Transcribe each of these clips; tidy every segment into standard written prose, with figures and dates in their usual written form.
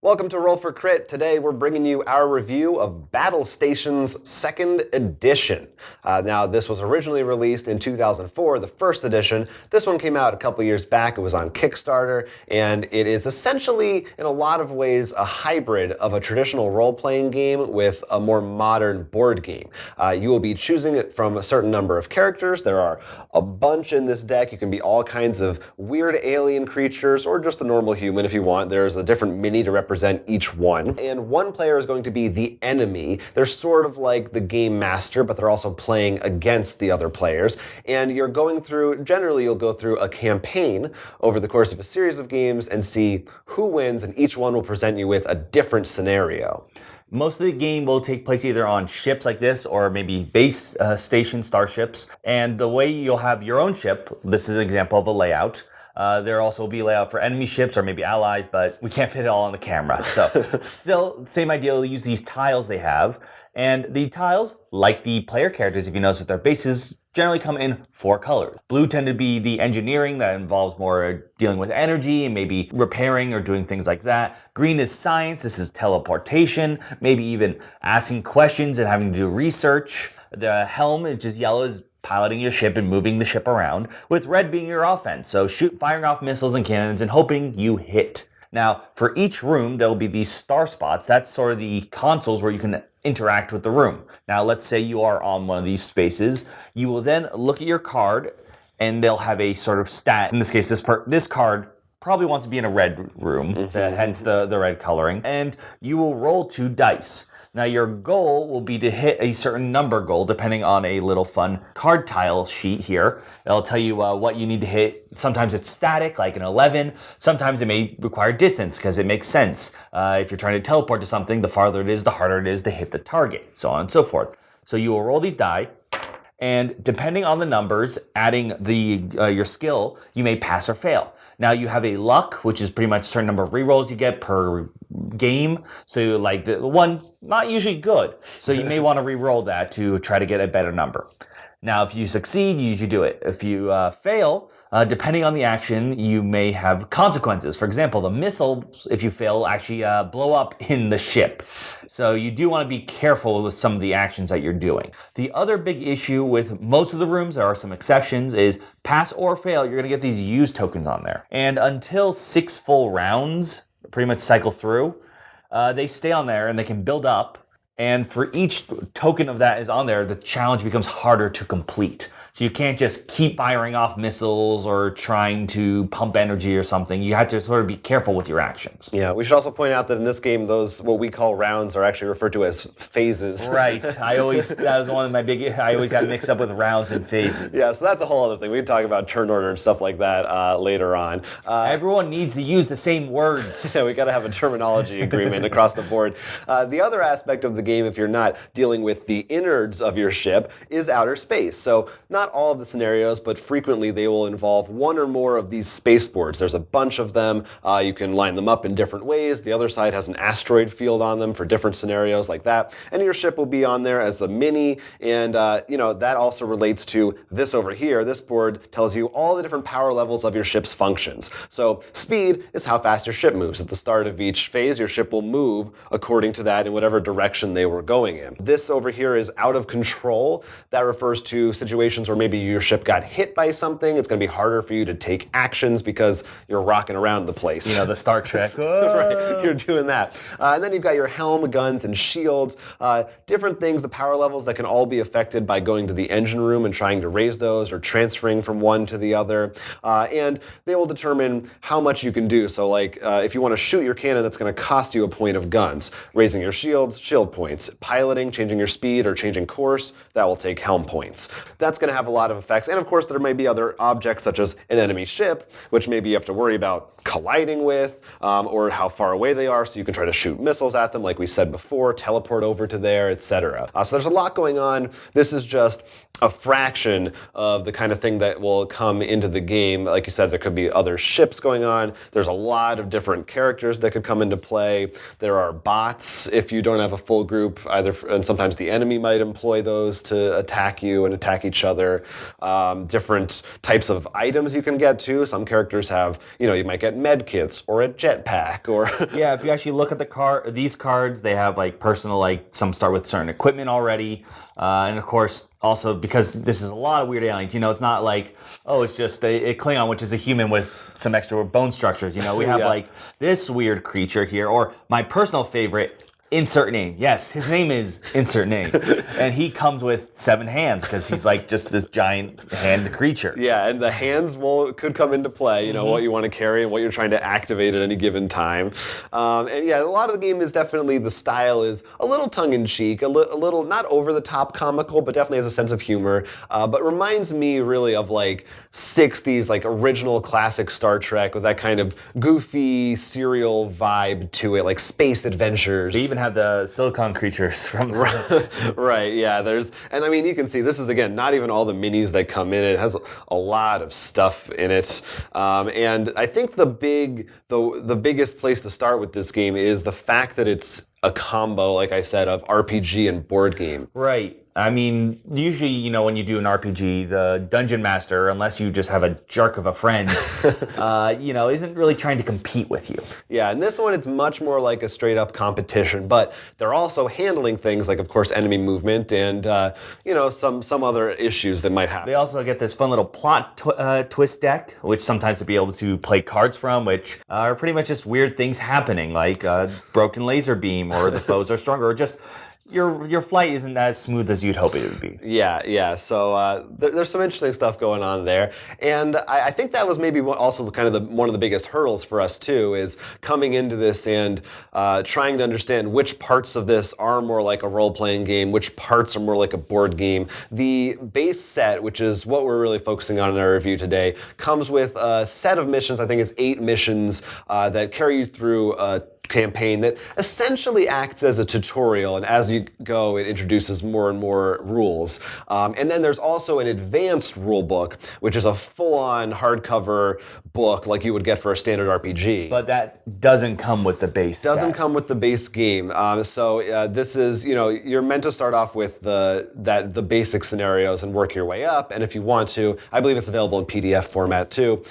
Welcome to Roll for Crit. Today we're bringing you our review of Battlestations 2nd Edition. Now this was originally released in 2004, the first edition. This one came out a couple years back. It was on Kickstarter, and it is essentially, in a lot of ways, a hybrid of a traditional role-playing game with a more modern board game. You will be choosing it from a certain number of characters. There are a bunch in this deck. You can be all kinds of weird alien creatures or just a normal human if you want. There's a different mini to represent each one. And one player is going to be the enemy. They're sort of like the game master, but they're also playing against the other players. And you're going through, generally you'll go through a campaign over the course of a series of games and see who wins, and each one will present you with a different scenario. Most of the game will take place either on ships like this or maybe base station starships. And the way you'll have your own ship, this is an example of a layout. There also will be a layout for enemy ships or maybe allies, but we can't fit it all on the camera. So still, same idea, we'll use these tiles they have. And the tiles, like the player characters, if you notice with their bases, generally come in 4 colors. Blue tend to be the engineering that involves more dealing with energy and maybe repairing or doing things like that. Green is science, this is teleportation, maybe even asking questions and having to do research. The helm, which is yellow, is piloting your ship and moving the ship around, with red being your offense, so firing off missiles and cannons and hoping you hit. Now, for each room, there will be these star spots. That's sort of the consoles where you can interact with the room. Now, let's say you are on one of these spaces. You will then look at your card, and they'll have a sort of stat. In this case, this card probably wants to be in a red room, hence the red coloring, and you will roll 2 dice. Now your goal will be to hit a certain number goal depending on a little fun card tile sheet here. It'll tell you what you need to hit. Sometimes it's static, like an 11. Sometimes it may require distance because it makes sense. If you're trying to teleport to something, the farther it is, the harder it is to hit the target, so on and so forth. So you will roll these die, and depending on the numbers, adding your skill, you may pass or fail. Now you have a luck, which is pretty much a certain number of rerolls you get per game. So like the one, not usually good. So you may want to reroll that to try to get a better number. Now if you succeed, you usually do it. If you fail, depending on the action, you may have consequences. For example, the missiles, if you fail, actually blow up in the ship. So you do want to be careful with some of the actions that you're doing. The other big issue with most of the rooms, there are some exceptions, is pass or fail, you're going to get these use tokens on there. And until 6 full rounds pretty much cycle through, they stay on there and they can build up. And for each token of that is on there, the challenge becomes harder to complete. So you can't just keep firing off missiles or trying to pump energy or something. You have to sort of be careful with your actions. Yeah, we should also point out that in this game, those what we call rounds are actually referred to as phases. Right. That was one of my I always got mixed up with rounds and phases. Yeah, so that's a whole other thing. We can talk about turn order and stuff like that later on. Everyone needs to use the same words. Yeah, we got to have a terminology agreement across the board. The other aspect of the game, if you're not dealing with the innards of your ship, is outer space. So not all of the scenarios, but frequently they will involve one or more of these spaceport. There's a bunch of them. You can line them up in different ways. The other side has an asteroid field on them for different scenarios like that. And your ship will be on there as a mini. And, that also relates to this over here. This board tells you all the different power levels of your ship's functions. So speed is how fast your ship moves. At the start of each phase, your ship will move according to that in whatever direction they were going in. This over here is out of control. That refers to situations where maybe your ship got hit by something. It's going to be harder for you to take actions because you're rocking around the place. You know, the Star Trek. Right, you're doing that. And then you've got your helm, guns, and shields. Different things, the power levels that can all be affected by going to the engine room and trying to raise those or transferring from one to the other. And they will determine how much you can do. So like if you want to shoot your cannon, that's going to cost you a point of guns. Raising your shields, shield points. Piloting, changing your speed or changing course, that will take helm points. That's going to have a lot of effects. And of course, there may be other objects such as an enemy ship, which maybe you have to worry about colliding with, or how far away they are, so you can try to shoot missiles at them, like we said before, teleport over to there, etc. So there's a lot going on. This is just a fraction of the kind of thing that will come into the game. Like you said, there could be other ships going on. There's a lot of different characters that could come into play. There are bots if you don't have a full group, and sometimes the enemy might employ those tools to attack you and attack each other. Different types of items you can get too. Some characters have, you might get med kits or a jetpack or Yeah, if you actually look at these cards, they have like personal, like some start with certain equipment already, and of course also because this is a lot of weird aliens. It's not like it's just a Klingon, which is a human with some extra bone structures. We have like this weird creature here, or my personal favorite. Insert name. Yes, his name is insert name. And he comes with 7 hands because he's like just this giant hand creature. Yeah, and the hands could come into play, what you want to carry and what you're trying to activate at any given time. And yeah, a lot of the game is definitely, the style is a little tongue-in-cheek, a little not over-the-top comical, but definitely has a sense of humor. But reminds me really of like 60s, like original classic Star Trek with that kind of goofy serial vibe to it, like space adventures. They even have the silicon creatures from right, yeah, and I mean, you can see this is, again, not even all the minis that come in. It has a lot of stuff in it. And I think the biggest place to start with this game is the fact that it's a combo, like I said, of RPG and board game. Right. I mean, usually, when you do an RPG, the dungeon master, unless you just have a jerk of a friend, isn't really trying to compete with you. Yeah, and this one, it's much more like a straight-up competition, but they're also handling things like, of course, enemy movement and, some other issues that might happen. They also get this fun little plot twist deck, which sometimes to be able to play cards from, which are pretty much just weird things happening, like a broken laser beam, or the foes are stronger, or just your flight isn't as smooth as you'd hope it would be. Yeah. So there's some interesting stuff going on there, and I think that was maybe also kind of one of the biggest hurdles for us too, is coming into this and trying to understand which parts of this are more like a role-playing game, which parts are more like a board game. The base set, which is what we're really focusing on in our review today, comes with a set of missions. I think it's 8 missions that carry you through a campaign that essentially acts as a tutorial, and as you go, it introduces more and more rules. And then there's also an advanced rule book, which is a full-on hardcover book like you would get for a standard RPG. But that doesn't come with the base Doesn't come with the base game. So this is, you're meant to start off with the basic scenarios and work your way up. And if you want to, I believe it's available in PDF format too,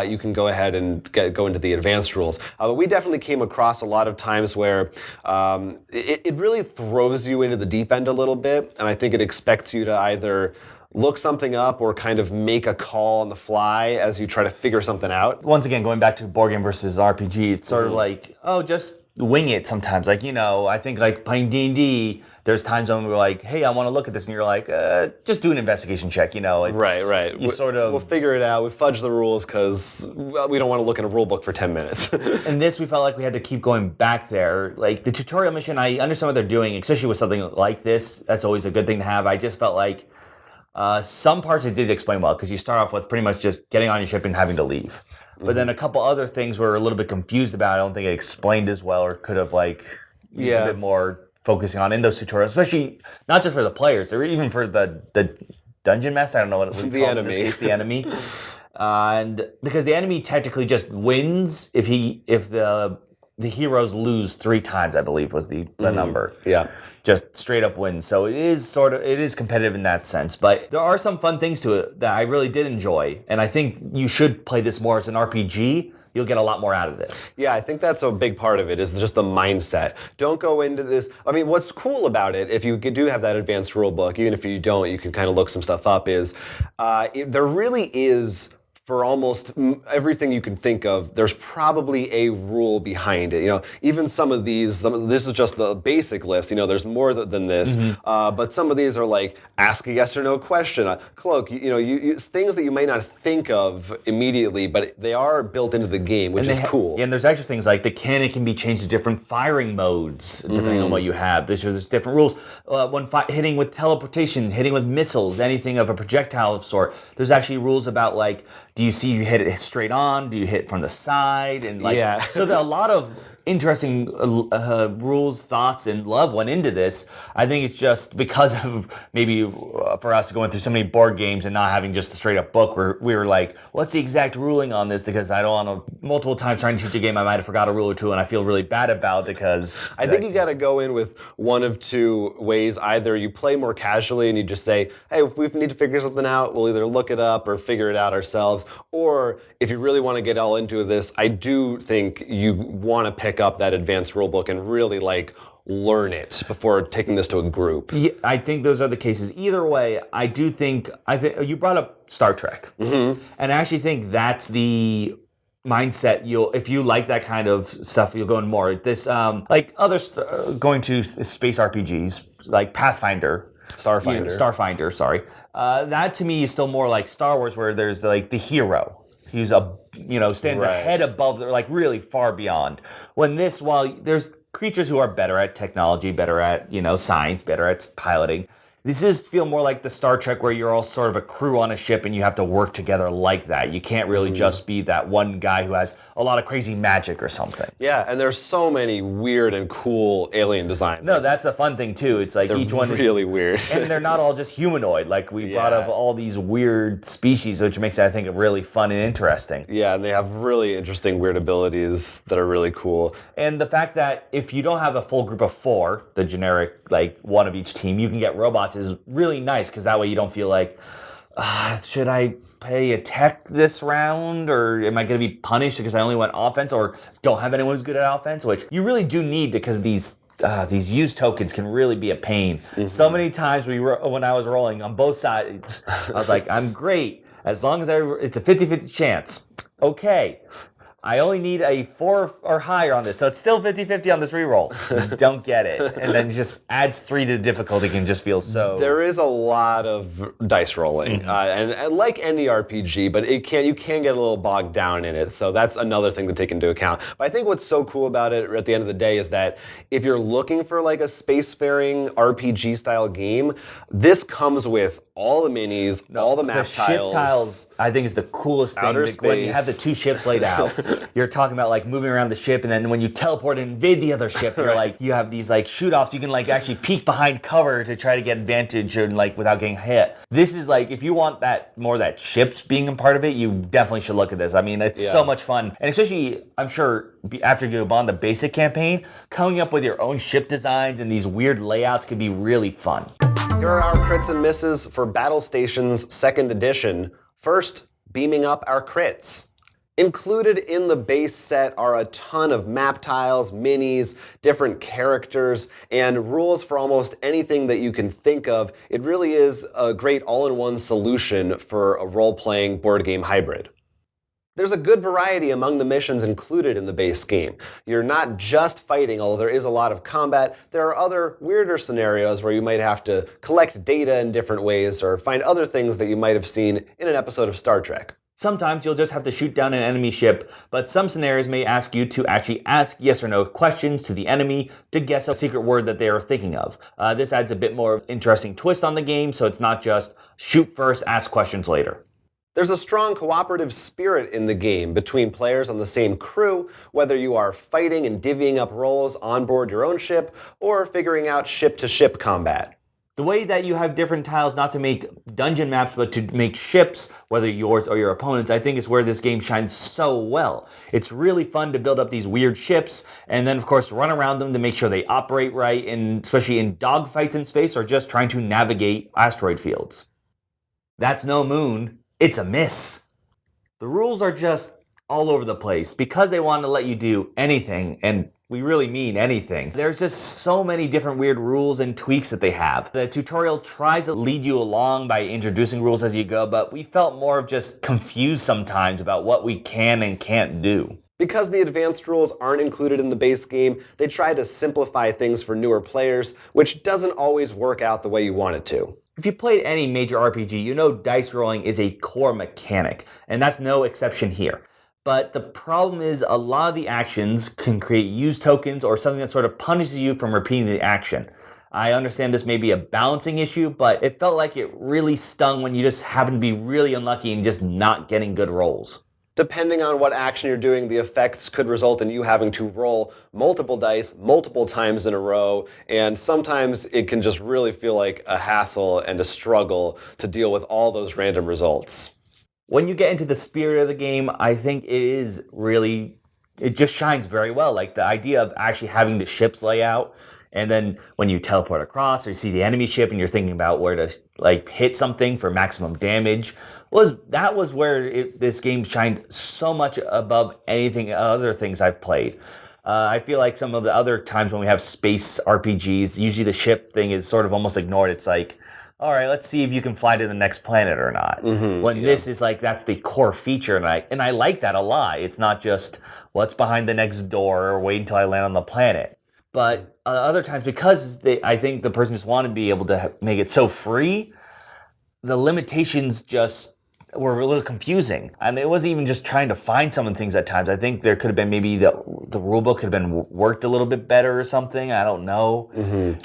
you can go ahead and go into the advanced rules. But we definitely came across a lot of times where it really throws you into the deep end a little bit, and I think it expects you to either look something up or kind of make a call on the fly as you try to figure something out. Once again, going back to board game versus RPG, it's sort of like, just wing it sometimes. Like, I think like playing D&D, there's times when we're like, hey, I want to look at this, and you're like, just do an investigation check, It's, Right. We'll figure it out. We fudge the rules because we don't want to look in a rule book for 10 minutes. And this, we felt like we had to keep going back there. Like the tutorial mission, I understand what they're doing, especially with something like this. That's always a good thing to have. I just felt like some parts it did explain well, because you start off with pretty much just getting on your ship and having to leave. But then a couple other things we're a little bit confused about. I don't think it explained as well, or could have a bit more focusing on in those tutorials, especially not just for the players, or even for the dungeon master. I don't know what it would call in this case, the enemy. And because the enemy technically just wins if the heroes lose 3 times, I believe was the number. Yeah. Just straight up wins. So it is competitive in that sense. But there are some fun things to it that I really did enjoy. And I think you should play this more as an RPG. You'll get a lot more out of this. Yeah, I think that's a big part of it, is just the mindset. Don't go into this. I mean, what's cool about it, if you do have that advanced rule book, even if you don't, you can kind of look some stuff up, is there really is, for almost everything you can think of, there's probably a rule behind it. Even some of these, this is just the basic list. There's more than this. But some of these are like, ask a yes or no question, cloak. You things that you may not think of immediately, but they are built into the game, which is cool. And there's actually things like the cannon can be changed to different firing modes depending on what you have. There's different rules. When hitting with teleportation, hitting with missiles, anything of a projectile of sort. There's actually rules about do you see you hit it straight on? Do you hit from the side? And so there are a lot of interesting rules, thoughts, and love went into this. I think it's just because of maybe for us going through so many board games and not having just a straight up book where we were like, what's the exact ruling on this? Because I don't want to, multiple times trying to teach a game, I might have forgot a rule or two, and I feel really bad about it because... I think you got to go in with one of two ways. Either you play more casually and you just say, hey, if we need to figure something out, we'll either look it up or figure it out ourselves. Or if you really want to get all into this, I do think you want to pick up that advanced rulebook and really learn it before taking this to a group. Yeah, I think those are the cases. Either way, I think you brought up Star Trek, and I actually think that's the mindset. If you like that kind of stuff, you'll go in more. This like going to space RPGs like Pathfinder, Starfinder. Sorry, that to me is still more like Star Wars, where there's like the hero. He's stands a head above, like really far beyond. While there's creatures who are better at technology, better at science, better at piloting. This is feel more like the Star Trek where you're all sort of a crew on a ship and you have to work together like that. You can't really just be that one guy who has a lot of crazy magic or something. Yeah, and there's so many weird and cool alien designs. No, that's the fun thing too. It's like each one is really weird. And they're not all just humanoid. Like we brought up all these weird species, which makes it, I think, really fun and interesting. Yeah, and they have really interesting weird abilities that are really cool. And the fact that if you don't have a full group of 4, the generic, like one of each team, you can get robots is really nice because that way you don't feel like, should I play a tech this round or am I going to be punished because I only went offense or don't have anyone who's good at offense, which you really do need because these used tokens can really be a pain. So many times when I was rolling on both sides, I was like, I'm great as long as it's a 50-50 chance. Okay. I only need a 4 or higher on this, so it's still 50-50 on this reroll. Don't get it. And then just adds 3 to the difficulty can just feel so... There is a lot of dice rolling, and like any RPG, but you can get a little bogged down in it, so that's another thing to take into account. But I think what's so cool about it at the end of the day is that if you're looking for like a spacefaring RPG-style game, this comes with all the minis, all the map tiles. The ship tiles, I think, is the coolest thing. When you have the 2 ships laid out, you're talking about like moving around the ship, and then when you teleport and invade the other ship, you're like, you have these like shoot-offs. You can like actually peek behind cover to try to get advantage and like without getting hit. This is like, if you want that ships being a part of it, you definitely should look at this. I mean, it's so much fun, and especially I'm sure after you go on the basic campaign, coming up with your own ship designs and these weird layouts can be really fun. Here are our crits and misses for Battlestations 2nd Edition. First, beaming up our crits. Included in the base set are a ton of map tiles, minis, different characters, and rules for almost anything that you can think of. It really is a great all-in-one solution for a role-playing board game hybrid. There's a good variety among the missions included in the base game. You're not just fighting, although there is a lot of combat. There are other weirder scenarios where you might have to collect data in different ways or find other things that you might have seen in an episode of Star Trek. Sometimes you'll just have to shoot down an enemy ship, but some scenarios may ask you to actually ask yes or no questions to the enemy to guess a secret word that they are thinking of. This adds a bit more interesting twist on the game, so it's not just shoot first, ask questions later. There's a strong cooperative spirit in the game between players on the same crew, whether you are fighting and divvying up roles on board your own ship or figuring out ship-to-ship combat. The way that you have different tiles not to make dungeon maps but to make ships, whether yours or your opponent's, I think is where this game shines so well. It's really fun to build up these weird ships and then of course run around them to make sure they operate right, and especially in dogfights in space or just trying to navigate asteroid fields. That's no moon. It's a miss. The rules are just all over the place because they want to let you do anything, and we really mean anything. There's just so many different weird rules and tweaks that they have. The tutorial tries to lead you along by introducing rules as you go, but we felt more of just confused sometimes about what we can and can't do. Because the advanced rules aren't included in the base game, they try to simplify things for newer players, which doesn't always work out the way you want it to. If you played any major RPG, you know dice rolling is a core mechanic, and that's no exception here. But the problem is a lot of the actions can create used tokens or something that sort of punishes you from repeating the action. I understand this may be a balancing issue, but it felt like it really stung when you just happen to be really unlucky and just not getting good rolls. depending on what action you're doing, the effects could result in you having to roll multiple dice multiple times in a row, and sometimes it can just really feel like a hassle and a struggle to deal with all those random results. When you get into the spirit of the game, I think it just shines very well. Like the idea of actually having the ship's layout, and then when you teleport across or you see the enemy ship and you're thinking about where to like hit something for maximum damage, was where this game shined so much above anything other things I've played. I feel like some of the other times when we have space RPGs, usually the ship thing is sort of almost ignored. It's like, all right, let's see if you can fly to the next planet or not. This is like, that's the core feature, and I like that a lot. It's not just what's behind the next door or wait until I land on the planet. But other times, because I think the person just wanted to be able to make it so free, the limitations just were a little confusing. And it wasn't even just trying to find some of the things at times. I think there could have been maybe the rulebook could have been worked a little bit better or something. I don't know.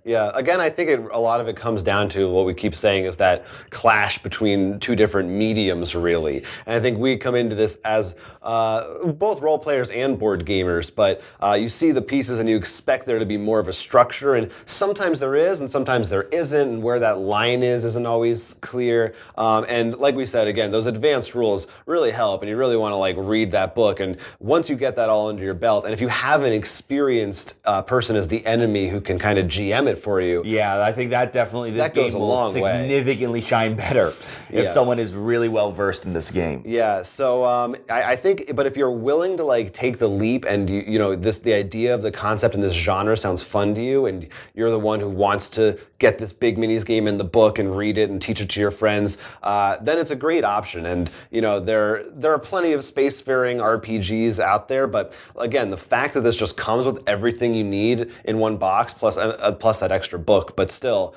Yeah, again, I think a lot of it comes down to what we keep saying is that clash between two different mediums, really. And I think we come into this as both role players and board gamers, but you see the pieces and you expect there to be more of a structure, and sometimes there is and sometimes there isn't, and where that line isn't always clear. And like we said, again, those advanced rules really help, and you really want to like read that book. And once you get that all under your belt, and if you have an experienced person as the enemy who can kind of GM it for you, yeah, I think that definitely this game will significantly shine better if someone is really well versed in this game. Yeah, so I think, but if you're willing to like take the leap, and you know the idea of the concept in this genre sounds fun to you, and you're the one who wants to get this big minis game in the book and read it and teach it to your friends, then it's a great option. And you know there are plenty of spacefaring RPGs out there, but again, the fact that this just comes with everything you need in one box plus that extra book, but still,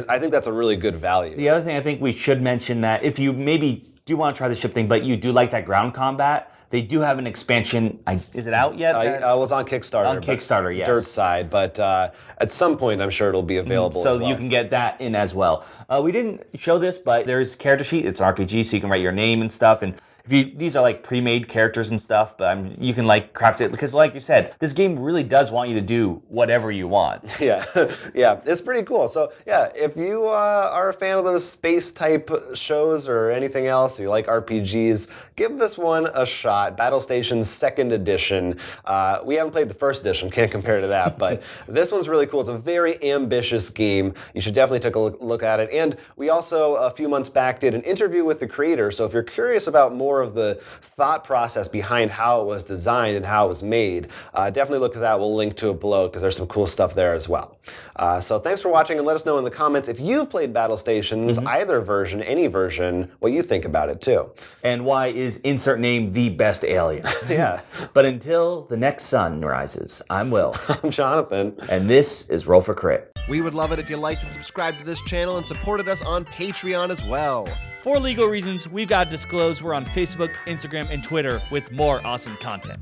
I think that's a really good value. The other thing I think we should mention, that if you maybe do want to try the ship thing, but you do like that ground combat, they do have an expansion. Is it out yet? I was on Kickstarter. On Kickstarter, yes. Dirt side, but at some point I'm sure it'll be available so as well. You can get that in as well. We didn't show this, but there's a character sheet. It's an RPG, so you can write your name and stuff. And these are like pre-made characters and stuff, but you can like craft it, because like you said, this game really does want you to do whatever you want. Yeah, yeah, it's pretty cool. So yeah, if you are a fan of those space type shows or anything else, you like RPGs, give this one a shot. Battlestations 2nd edition. We haven't played the 1st edition, can't compare to that, but this one's really cool. It's a very ambitious game. You should definitely take a look at it. And we also, a few months back, did an interview with the creator. So if you're curious about more of the thought process behind how it was designed and how it was made, definitely look at that. We'll link to it below because there's some cool stuff there as well. So thanks for watching, and let us know in the comments if you've played Battlestations, either version, any version, what you think about it too. And why is insert name the best alien? Yeah. But until the next sun rises, I'm Will. I'm Jonathan. And this is Roll for Crit. We would love it if you liked and subscribed to this channel and supported us on Patreon as well. For legal reasons, we've got to disclose we're on Facebook, Instagram, and Twitter with more awesome content.